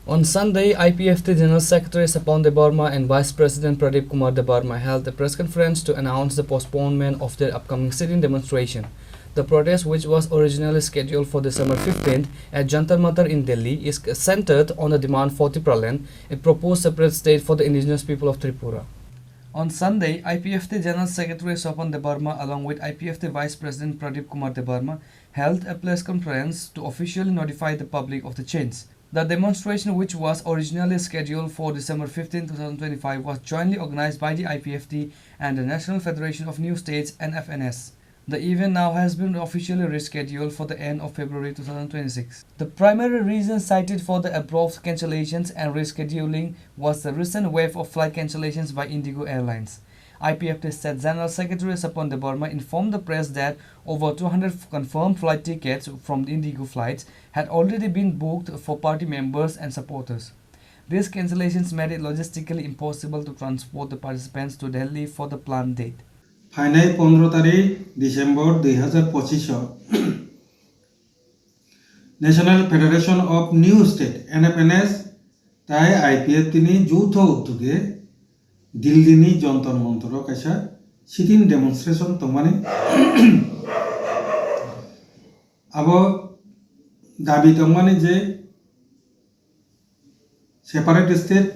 On Sunday, IPFT General Secretary Swapan Debbarma and Vice President Pradip Kumar Debbarma held a press conference to announce the postponement of their upcoming sit-in demonstration. The protest, which was originally scheduled for December 15th at Jantar Mantar in Delhi, is centered on the demand for Tipraland, a proposed separate state for the indigenous people of Tripura. On Sunday, IPFT General Secretary Swapan Debbarma along with IPFT Vice President Pradip Kumar Debbarma held a press conference to officially notify the public of the change. The demonstration, which was originally scheduled for December 15, 2025, was jointly organized by the IPFT and the National Federation of New States (NFNS). The event now has been officially rescheduled for the end of February 2026. The primary reason cited for the abrupt cancellations and rescheduling was the recent wave of flight cancellations by Indigo Airlines. IPFT State General Secretary Swapan Debbarma informed the press that over 200 confirmed flight tickets from the Indigo flights had already been booked for party members and supporters. These cancellations made it logistically impossible to transport the participants to Delhi for the planned date. Final 15 तारीख December 2025 national federation of new state NFNS ताई IPFT नि যৌথ উদ্যোগে দিল্লিনি Jantar Mantar কাইসা সিটিন demonstration তমানে আবো দাবি তমানে যে separate state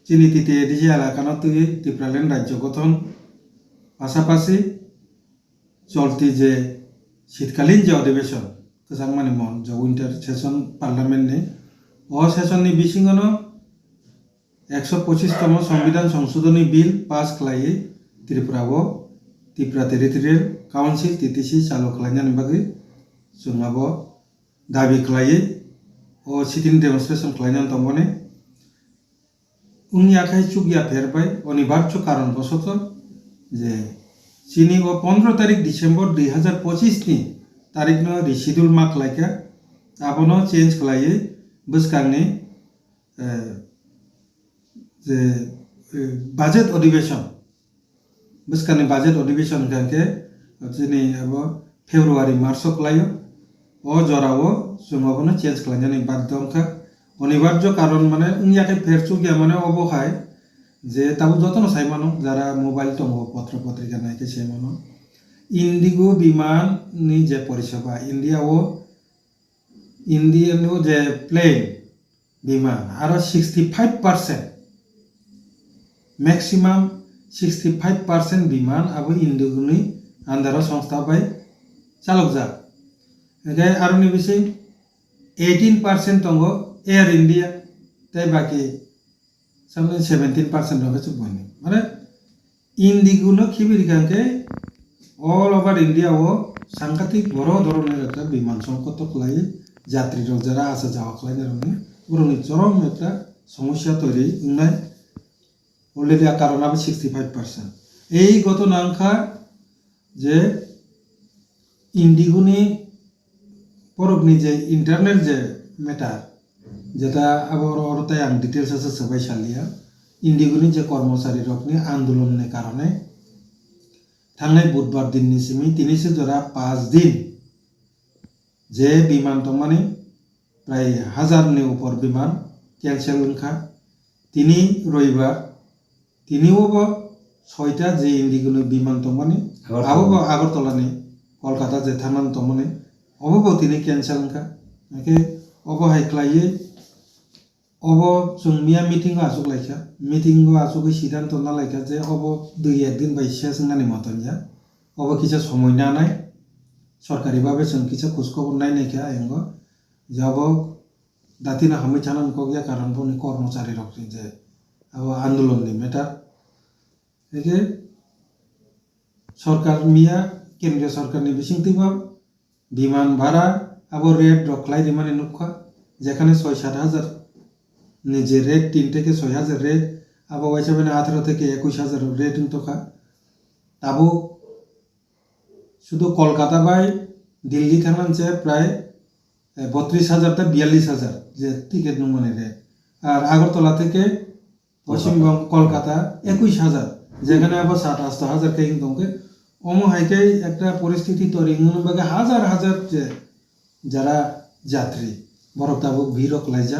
চিনি তিতে ADG এলাকানো তুই ত্রিপুরাল্যান্ড রাজ্য গঠন পাশাপাশি চলতি যে শীতকালীন যে অধিবেশন গোসাংমানি মন যে উইন্টার সেশন পার্লামেন্টনি ও সেশননি বিসিঙনো 125তম সংবিধান সংশোধনী বিল পাস খালাই ত্রিপুরাও ত্রিপুরা টেরিটরিয়াল কাউন্সিল টিটিসি চালু খালাইনানি বাগै जोंहाबो दाबि खालायो ও সিটিন ডেমনস্ট্রেশন খালাইনানি তমনে उननि आखाइ चुगिया फेरबाय अनिबार्य कारणबशत जे चिनी 15 तारिख डिसेम्बर 2025 नि तारिखनो रिशिड्यूल मा खालायखा आबनो चेंज खालायो बसकांनि जे बाजेट अधिवेशन बसकांनि बाजेट अधिवेशन कांके चिनी अब फेब्रुवारी मार्च खालायो ओ जरावो जोंहाबनो चेंज खालायनानै बाध्यमखा অনিবার্য কারণ মানে উনিয়াকে ফেরচু গিয়া মানে অবহায় যে তাবু যতন চাই মানো যারা মোবাইল দङ পত্র পত্রিকা নাইকে সেই মানো ইন্ডিগো বিমাননি যে পরিষেবা ইন্ডিয়ানো যে প্লেন বিমান আরো 65% ম্যাক্সিমাম 65% বিমান আবো ইন্ডিগোনি আন্দার সংস্থা বাই চালক যা এগাই আরো নিবিসি 18% দङ एयर इंडिया ताई बाकी सामने 17% होगा चुप बने माने इंडिगो नो खिबिर कांके ऑल ओवर इंडिया वो सांकेतिक बड़ो धरনের একটা বিমান সংকট খলাই যাত্রী রক যারা আসা যাওয়া খলাই ধরনের পুরোনি চরম একটা সমস্যা তৈরি নাই অলরেডি কারণ হবে 65% এই গত নাংখা যে ইন্ডিগোনি পরবনি যে ইন্টারনেট যে মেটার যেটা আবার অরতাই আং ডিটেলস আছে সবাই সালিয়া ইন্ডিগোনি যে কর্মচারী রকনি আন্দোলনের কারণে থাংনাই বুধবার দিননি সিমি তিনিসে জরা 5 দিন যে বিমান তমানে প্রায় 1000 নি উপর বিমান ক্যান্সেল হনখা তিনি রবিবার তিনিও 6টা যে ইন্ডিগোনি বিমান তমানে আবো আগরতলানি কলকাতা যে থামান তমানে অবো তিনি ক্যান্সেল হনখা একে অবহাই খাইয়ে अब जों मिया मीटिंग आसुक लाइखा मीटिंग आसुक सिद्धांत ना लाइखा जे अब 2-1 दिन बाय शेष नानि मतन जा अब किछा समय ना नाय सरकारी भाबे जों किछा खबर नाय नायखा एंगो जब दातिना हामै थानान को गया कारण बनि कर्मचारी रखनि जे अब आंदोलन नि मेटा एके सरकार मिया केंद्रीय सरकार नि बिसिंतिबा विमान भाड़ा अब रेट रखलाई दिमाने नुखा जेखाने 6-7 হাজার নিজে রেট 3 থেকে 6000 রেট আবার ওইসব 18 থেকে 21000 রেট তোকা তাবো শুধু কলকাতা বাই দিল্লি থানানছে প্রায় 32000 টা 42000 যে টিকিট নমনে রে আর আগরতলা থেকে পশ্চিমবঙ্গ কলকাতা 21000 যেখানে আবার 7-8000 কেইং দংকে অমহাইকে একটা পরিস্থিতি তৈরি হন বাগে হাজার হাজার যারা যাত্রী borok tabuk birok laija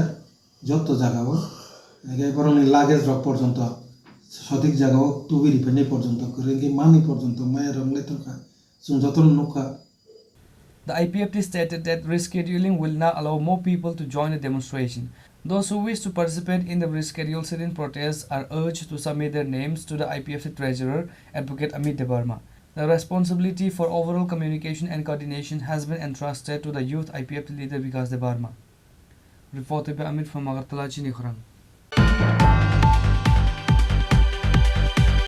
joto jagao ege boroni luggage rok porjonto sotik jagao tubiri penai porjonto kurengi mani porjonto maya rong letroka sung joton nukha. The IPFT stated that rescheduling will now allow more people to join the demonstration. Those who wish to participate in the rescheduled sit-in protests are urged to submit their names to the IPFT Treasurer, Advocate Amit Debbarma. The responsibility for overall communication and coordination has been entrusted to the youth IPFT leader Vikas Debbarma. Reported by Amit from Agartala, Chini, Khorang.